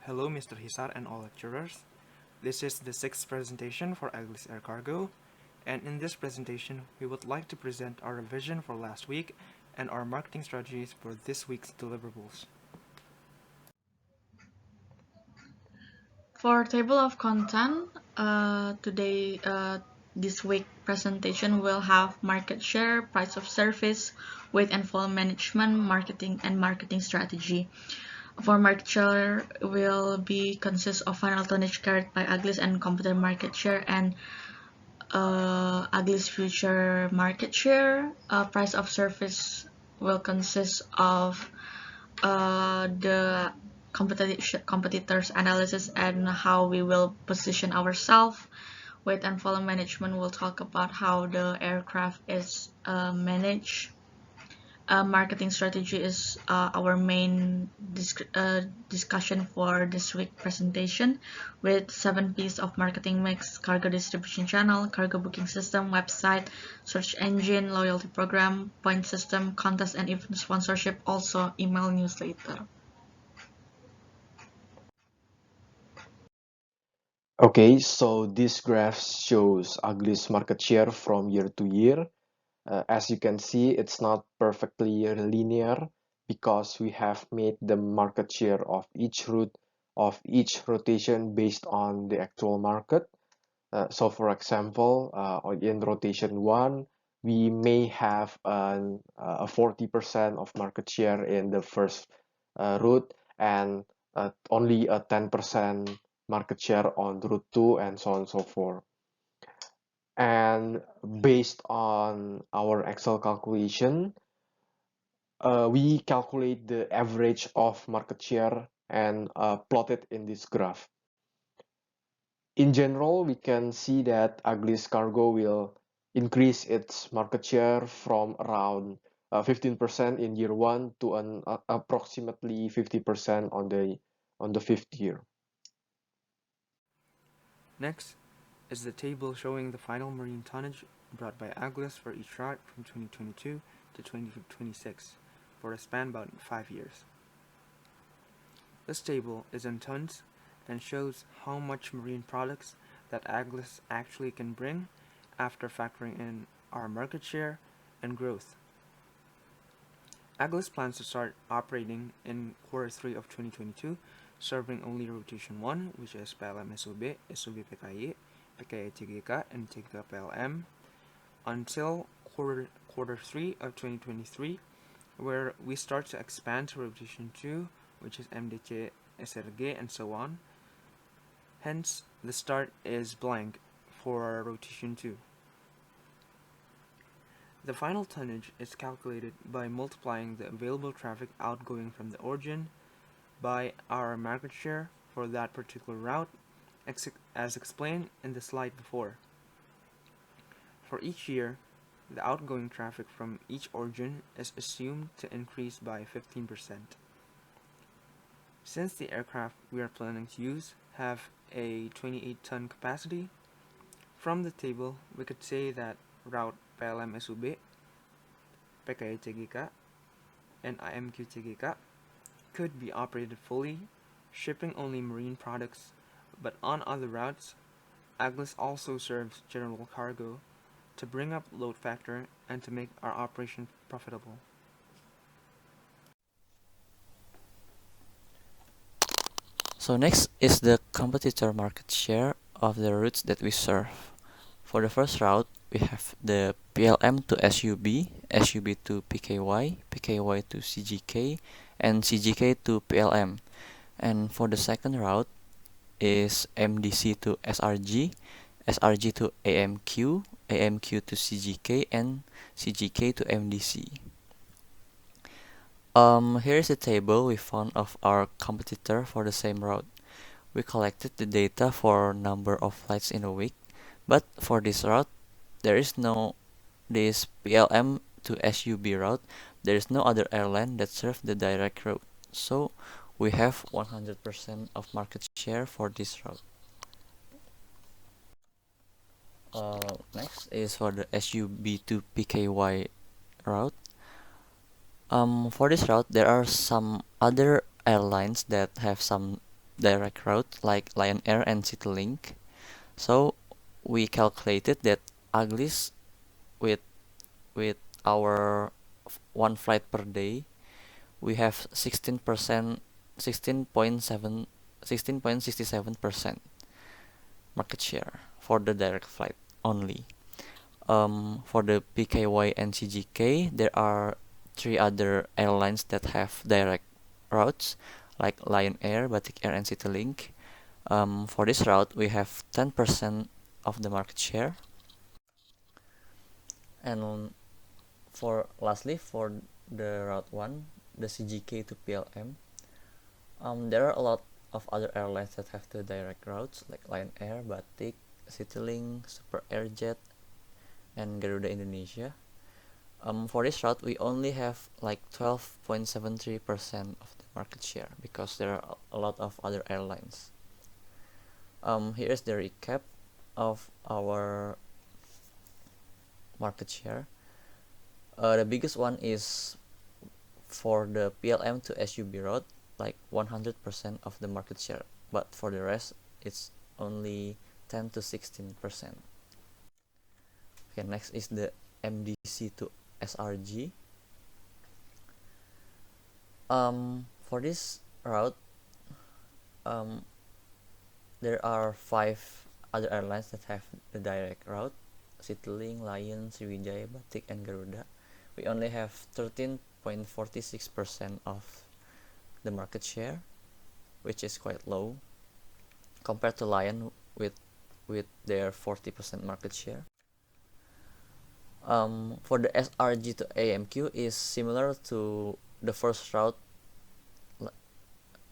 Hello, Mr. Hisar and all lecturers. This is the sixth presentation for Aglis Air Cargo, and in this presentation, we would like to present our revision for last week and our marketing strategies for this week's deliverables. For table of content, this week presentation will have market share, price of service, weight and volume management, marketing and marketing strategy. For market share will be consist of final tonnage carried by Aglis and computer market share and Aglis future market share. Price of service will consist of the competitors analysis and how we will position ourselves. Weight and volume management will talk about how the aircraft is managed. Marketing strategy is our main discussion for this week presentation, with 7 pieces of marketing mix: cargo distribution channel, cargo booking system, website, search engine, loyalty program, point system, contest and event sponsorship, also email newsletter. Okay, so this graph shows Aglis market share from year to year. As you can see, it's not perfectly linear because we have made the market share of each route of each rotation based on the actual market. So for example, in rotation 1, we may have a 40% of market share in the first route and only a 10% market share on route 2 and so on and so forth. And based on our Excel calculation, we calculate the average of market share and plot it in this graph. In general, we can see that Aglis Cargo will increase its market share from around 15% in year 1 to an approximately 50% on the fifth year. Next is the table showing the final marine tonnage brought by Aglis for each route from 2022 to 2026 for a span about 5 years. This table is in tons and shows how much marine products that Aglis actually can bring after factoring in our market share and growth. Aglis plans to start operating in Q3 of 2022, serving only rotation 1, which is PLM SUB, SUB PKI, PKI TGK, and TGK PLM, until quarter 3 of 2023, where we start to expand to rotation 2, which is MDK, SRG, and so on. Hence, the start is blank for rotation 2. The final tonnage is calculated by multiplying the available traffic outgoing from the origin by our market share for that particular route, as explained in the slide before. For each year, the outgoing traffic from each origin is assumed to increase by 15%. Since the aircraft we are planning to use have a 28-ton capacity, from the table we could say that route PLM SUB, PKI TGK, and IMQ TGK could be operated fully, shipping only marine products, but on other routes, Aglis also serves general cargo to bring up load factor and to make our operation profitable. So next is the competitor market share of the routes that we serve. For the first route, we have the PLM to SUB, SUB to PKY, PKY to CGK, and CGK to PLM. And for the second route is MDC to SRG, SRG to AMQ, AMQ to CGK, and CGK to MDC. Here is a table we found of our competitor for the same route. We collected the data for number of flights in a week, but for this route, there is no this PLM to SUB route. There is no other airline that serves the direct route, so we have 100% of market share for this route. Next is for the SUB to PKY route. For this route, there are some other airlines that have some direct route like Lion Air and CityLink. So we calculated that Aglis with our one flight per day, we have 16%, 16.67% market share for the direct flight only. For the PKY and CGK, there are 3 other airlines that have direct routes like Lion Air, Batik Air, and CityLink. For this route, we have 10% of the market share. And lastly, for the route 1, the CGK to PLM, there are a lot of other airlines that have the direct routes like Lion Air, Batik, CityLink, Super Airjet, and Garuda Indonesia. For this route, we only have like 12.73% of the market share because there are a lot of other airlines. Here is the recap of our market share. The biggest one is for the PLM to SUB route, like 100% of the market share, but for the rest, it's only 10 to 16%. Okay, next is the MDC to SRG. For this route, there are 5 other airlines that have the direct route: CityLink, Lion, Sriwijaya, Batik, and Garuda. We only have 13.46% of the market share, which is quite low compared to Lion with their 40% market share. For the SRG to AMQ is similar to the first route.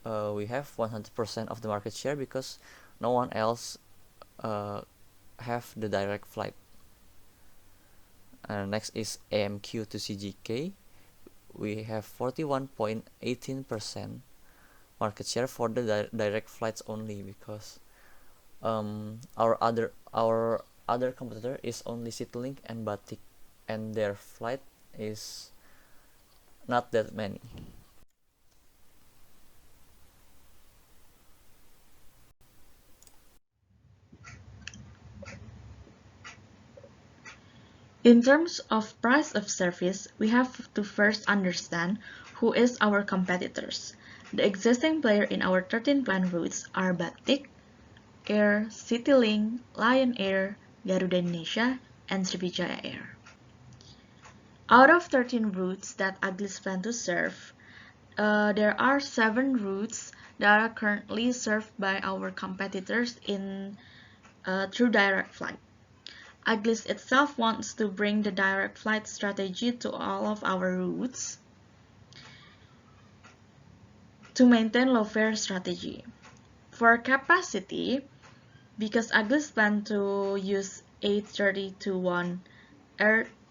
We have 100% of the market share because no one else have the direct flight. Next is AMQ to CGK. We have 41.18% market share for the direct flights only because our other competitor is only CityLink and Batik, and their flight is not that many. In terms of price of service, we have to first understand who is our competitors. The existing player in our 13 planned routes are Batik Air, CityLink, Lion Air, Garuda Indonesia, and Sriwijaya Air. Out of 13 routes that Aglis plan to serve, there are 7 routes that are currently served by our competitors through direct flight. Aglis itself wants to bring the direct flight strategy to all of our routes to maintain low fare strategy. For capacity, because Aglis plan to use A321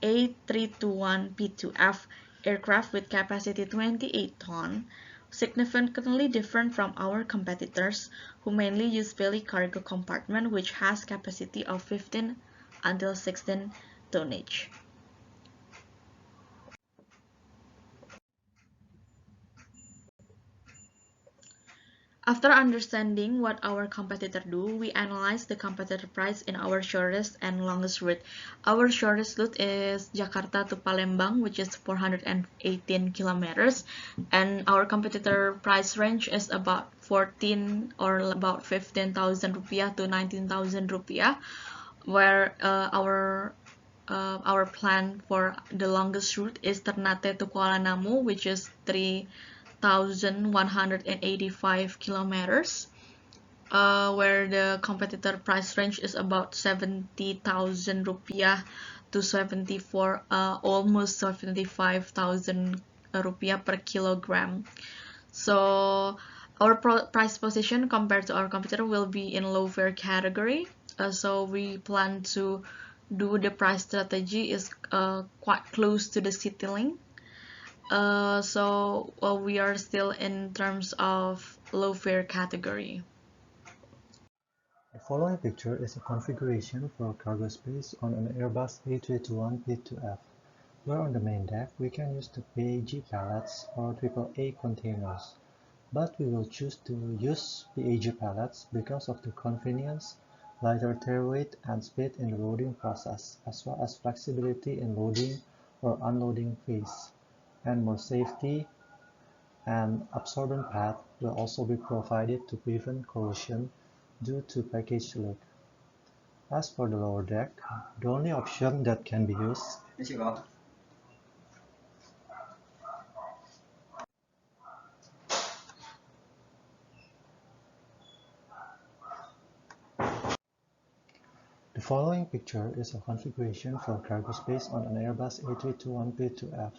P2F aircraft with capacity 28 ton, significantly different from our competitors who mainly use belly cargo compartment, which has capacity of 15 until 16 tonnage. After understanding what our competitor do, we analyze the competitor price in our shortest and longest route. Our shortest route is Jakarta to Palembang, which is 418 kilometers, and our competitor price range is about 14 or about 15,000 rupiah to 19,000 rupiah, where our plan for the longest route is Ternate to Kuala Namu, which is 3,185 kilometers, where the competitor price range is about 70,000 rupiah to almost 75,000 rupiah per kilogram. So our price position compared to our competitor will be in low fare category. So we plan to do the price strategy is quite close to the CityLink. So we are still in terms of low fare category. The following picture is a configuration for cargo space on an Airbus A321 P2F, where on the main deck we can use the PAG pallets or AAA containers. but we will choose to use PAG pallets because of the convenience, lighter tear weight, and speed in the loading process, as well as flexibility in loading or unloading phase, and more safety. An absorbent pad will also be provided to prevent corrosion due to package leak. As for the lower deck, the only option that can be used The following picture is a configuration for cargo space on an Airbus A321P2F,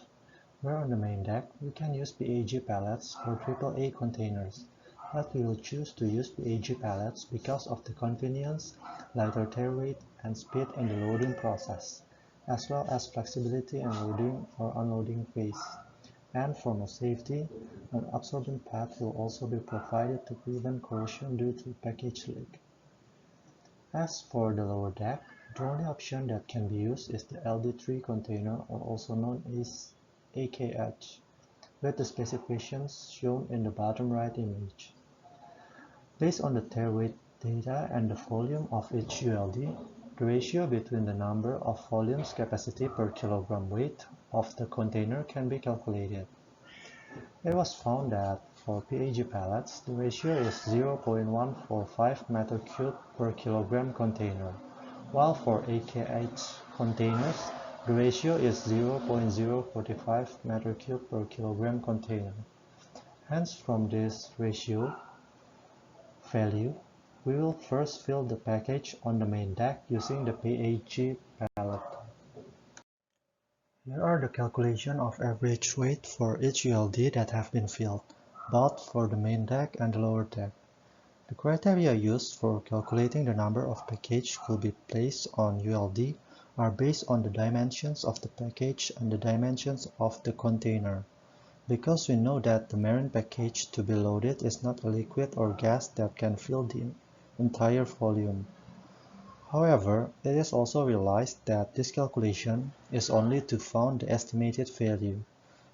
where on the main deck we can use PAG pallets for AAA containers, but we will choose to use PAG pallets because of the convenience, lighter tear weight, and speed in the loading process, as well as flexibility in loading or unloading phase. And for more safety, an absorbent pad will also be provided to prevent corrosion due to package leak. As for the lower deck, the only option that can be used is the LD3 container, or also known as AKH, with the specifications shown in the bottom right image. Based on the tear weight data and the volume of each ULD, the ratio between the number of volumes capacity per kilogram weight of the container can be calculated. It was found that for PAG pallets, the ratio is 0.145 meter cube per kilogram container, while for AKH containers, the ratio is 0.045 meter cube per kilogram container. Hence, from this ratio value, we will first fill the package on the main deck using the PAG pallet. Here are the calculation of average weight for each ULD that have been filled, both for the main deck and the lower deck. The criteria used for calculating the number of package could be placed on ULD are based on the dimensions of the package and the dimensions of the container. Because we know that the marine package to be loaded is not a liquid or gas that can fill the entire volume. However, it is also realized that this calculation is only to found the estimated value,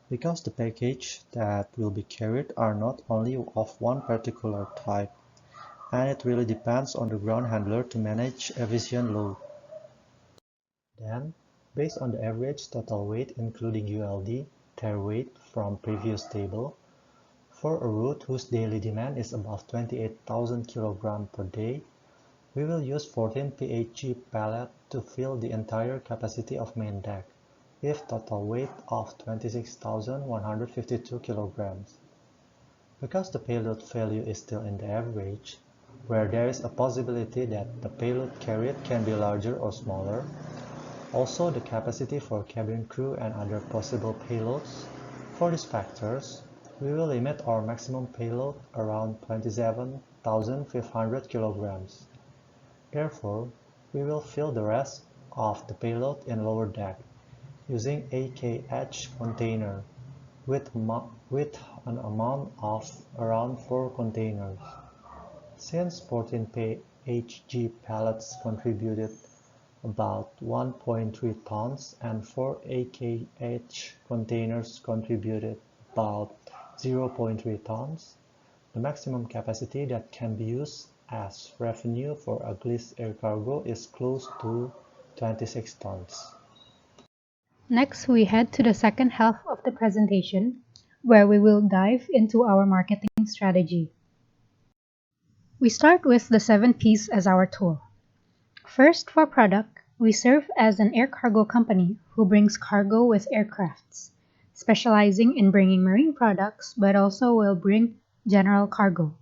because the package that will be carried are not only of one particular type, and it really depends on the ground handler to manage efficient load. Then, based on the average total weight including ULD, tear weight from previous table, for a route whose daily demand is above 28,000 kg per day, we will use 14 PAG pallet to fill the entire capacity of main deck, with total weight of 26,152 kg. Because the payload value is still in the average, where there is a possibility that the payload carried can be larger or smaller, also the capacity for cabin crew and other possible payloads, for these factors, we will limit our maximum payload around 27,500 kg. Therefore, we will fill the rest of the payload in lower deck, using AKH container, with an amount of around 4 containers. Since 14 PHG pallets contributed about 1.3 tons and 4 AKH containers contributed about 0.3 tons, the maximum capacity that can be used as revenue for Aglis air cargo is close to 26 tons. Next, we head to the second half of the presentation, where we will dive into our marketing strategy. We start with the 7 Ps as our tool. First, for product, we serve as an air cargo company who brings cargo with aircrafts, specializing in bringing marine products, but also will bring general cargo.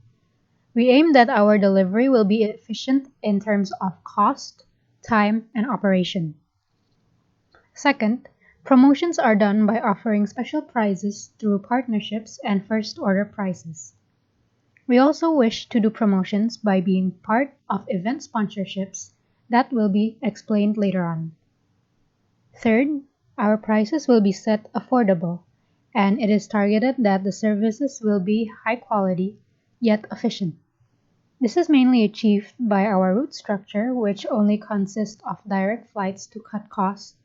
We aim that our delivery will be efficient in terms of cost, time, and operation. Second, promotions are done by offering special prices through partnerships and first order prices. We also wish to do promotions by being part of event sponsorships that will be explained later on. Third, our prices will be set affordable, and it is targeted that the services will be high quality yet efficient. This is mainly achieved by our route structure, which only consists of direct flights to cut costs,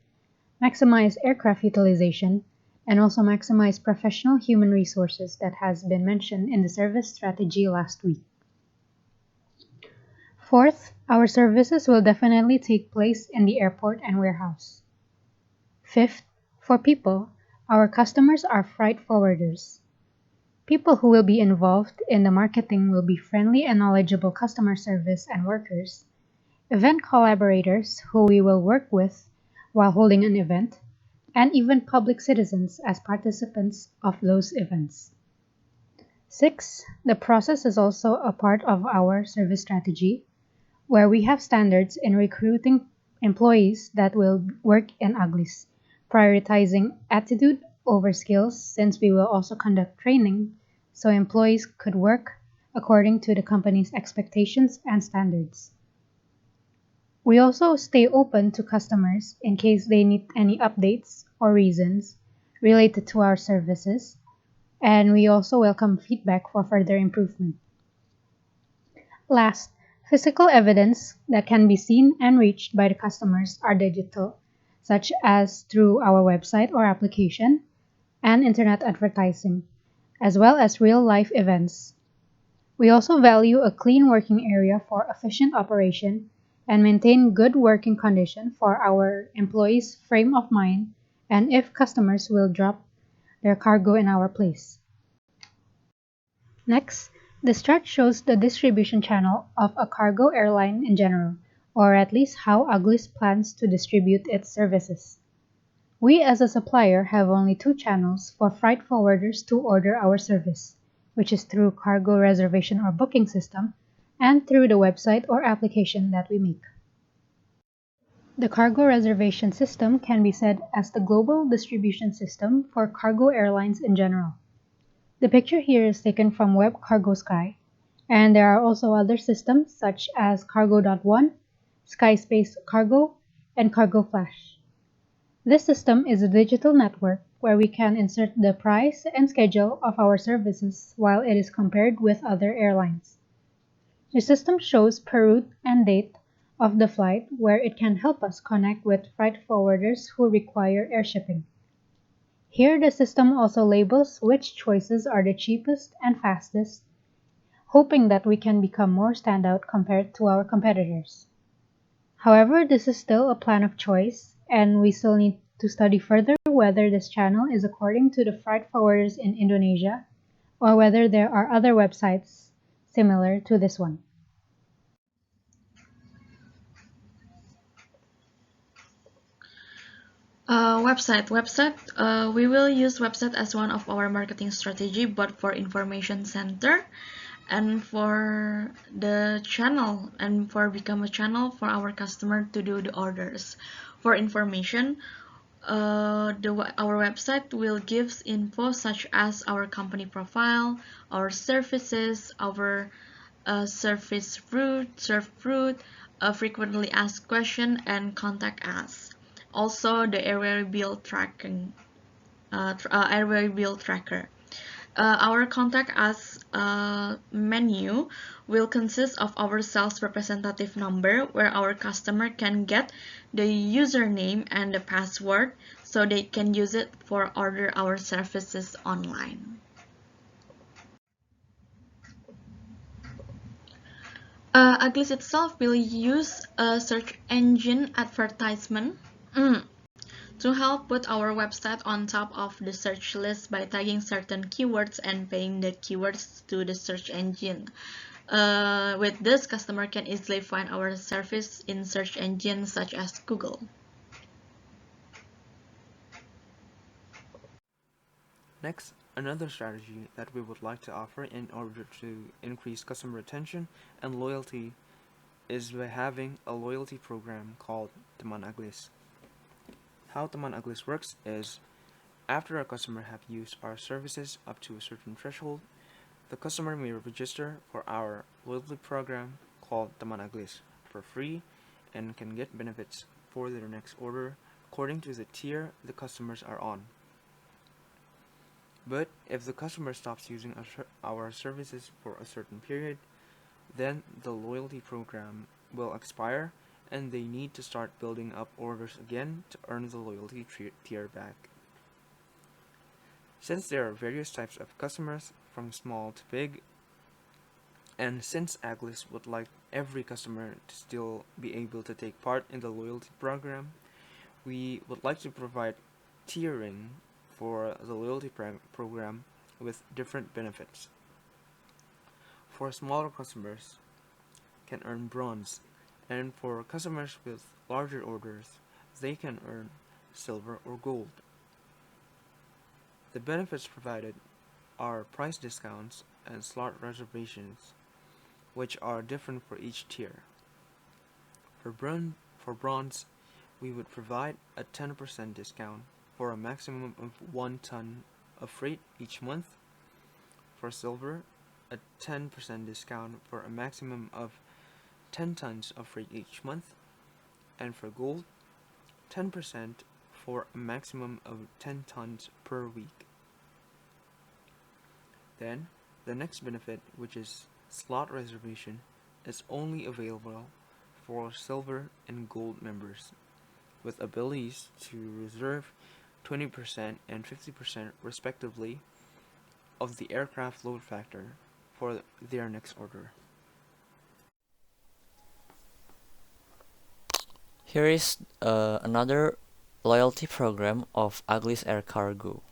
maximize aircraft utilization, and also maximize professional human resources that has been mentioned in the service strategy last week. Fourth, our services will definitely take place in the airport and warehouse. Fifth, for people, our customers are freight forwarders. People who will be involved in the marketing will be friendly and knowledgeable customer service and workers, event collaborators who we will work with while holding an event, and even public citizens as participants of those events. Six, the process is also a part of our service strategy, where we have standards in recruiting employees that will work in Aglis, prioritizing attitude over skills since we will also conduct training so employees could work according to the company's expectations and standards. We also stay open to customers in case they need any updates or reasons related to our services, and we also welcome feedback for further improvement. Last, physical evidence that can be seen and reached by the customers are digital, such as through our website or application, and internet advertising, as well as real-life events. We also value a clean working area for efficient operation and maintain good working condition for our employees' frame of mind and if customers will drop their cargo in our place. Next, this chart shows the distribution channel of a cargo airline in general, or at least how Aglis plans to distribute its services. We as a supplier have only two channels for freight forwarders to order our service, which is through cargo reservation or booking system and through the website or application that we make. The cargo reservation system can be said as the global distribution system for cargo airlines in general. The picture here is taken from Web Cargo Sky, and there are also other systems such as Cargo.one, SkySpace Cargo, and Cargo Flash. This system is a digital network where we can insert the price and schedule of our services while it is compared with other airlines. The system shows per route and date of the flight where it can help us connect with freight forwarders who require air shipping. Here the system also labels which choices are the cheapest and fastest, hoping that we can become more standout compared to our competitors. However, this is still a plan of choice, and we still need to study further whether this channel is according to the freight forwarders in Indonesia, or whether there are other websites similar to this one. We will use website as one of our marketing strategy, but for information center and for the channel and for become a channel for our customer to do the orders. For information, our website will give info such as our company profile, our services, our service route, frequently asked question, and contact us. Also, the airway bill tracking, airway bill tracker. Our contact us menu will consist of our sales representative number where our customer can get the username and the password so they can use it for order our services online. Aglis itself will use a search engine advertisement to help put our website on top of the search list by tagging certain keywords and paying the keywords to the search engine. With this, customer can easily find our service in search engines such as Google. Next, another strategy that we would like to offer in order to increase customer retention and loyalty is by having a loyalty program called Teman Aglis. How Teman Aglis works is, after a customer have used our services up to a certain threshold, the customer may register for our loyalty program called Teman Aglis for free and can get benefits for their next order according to the tier the customers are on. But if the customer stops using our services for a certain period, then the loyalty program will expire and they need to start building up orders again to earn the loyalty tier back. Since there are various types of customers, from small to big, and since Aglis would like every customer to still be able to take part in the loyalty program, we would like to provide tiering for the loyalty program with different benefits. For smaller customers, can earn bronze, and for customers with larger orders, they can earn silver or gold. The benefits provided are price discounts and slot reservations, which are different for each tier. For bronze, we would provide a 10% discount for a maximum of 1 ton of freight each month. For silver, a 10% discount for a maximum of 10 tons of freight each month. And for gold, 10% for a maximum of 10 tons per week. Then, the next benefit, which is slot reservation, is only available for silver and gold members, with abilities to reserve 20% and 50% respectively of the aircraft load factor for their next order. Here is another loyalty program of Aglis Air Cargo.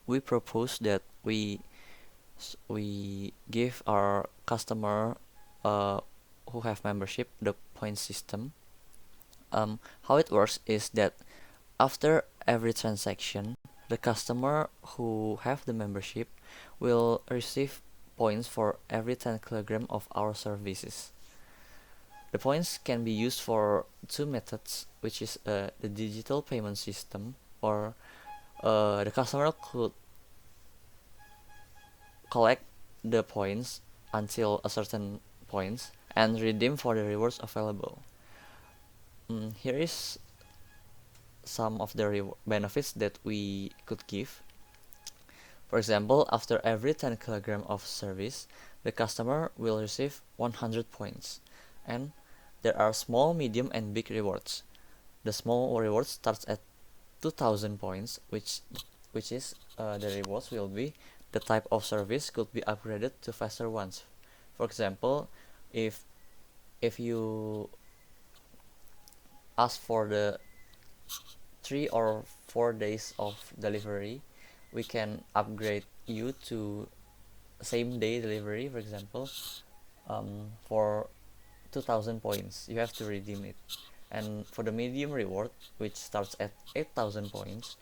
We propose that we give our customer who have membership the point system. How it works is that after every transaction, the customer who have the membership will receive points for every 10 kg of our services. The points can be used for two methods, which is the digital payment system, or the customer could collect the points until a certain points and redeem for the rewards available. Here is some of the benefits that we could give. For example, after every 10 kg of service, the customer will receive 100 points, and there are small, medium, and big rewards. The small reward starts at 2,000 points, which is the rewards will be the type of service could be upgraded to faster ones. For example, if you ask for the 3 or 4 days of delivery, we can upgrade you to same day delivery, for example, for 2,000 points. You have to redeem it. And for the medium reward, which starts at 8,000 points,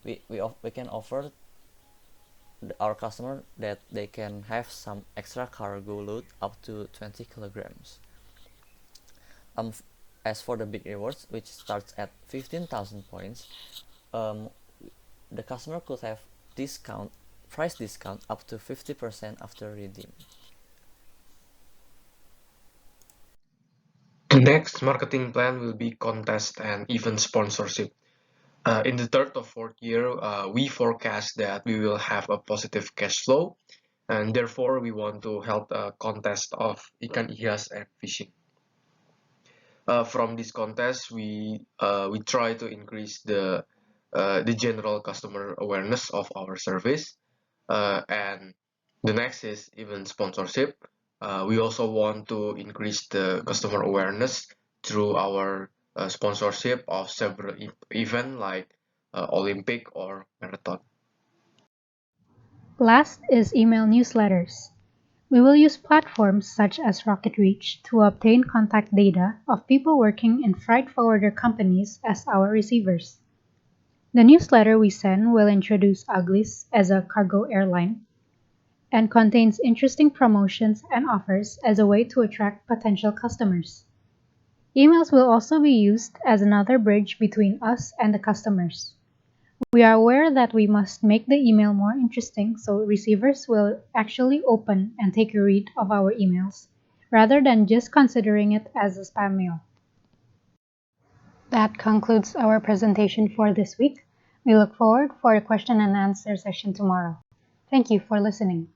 we can offer our customer that they can have some extra cargo load up to 20 kilograms. As for the big rewards, which starts at 15,000 points, the customer could have price discount up to 50% after redeem. The next marketing plan will be contest and event sponsorship. In the third or fourth year, we forecast that we will have a positive cash flow, and therefore we want to help a contest of ikan hias and fishing. From this contest, we try to increase the general customer awareness of our service, and the next is event sponsorship. We also want to increase the customer awareness through our sponsorship of several events like Olympic or marathon. Last is email newsletters. We will use platforms such as RocketReach to obtain contact data of people working in freight forwarder companies as our receivers. The newsletter we send will introduce Aglis as a cargo airline and contains interesting promotions and offers as a way to attract potential customers. Emails will also be used as another bridge between us and the customers. We are aware that we must make the email more interesting so receivers will actually open and take a read of our emails, rather than just considering it as a spam mail. That concludes our presentation for this week. We look forward for a question and answer session tomorrow. Thank you for listening.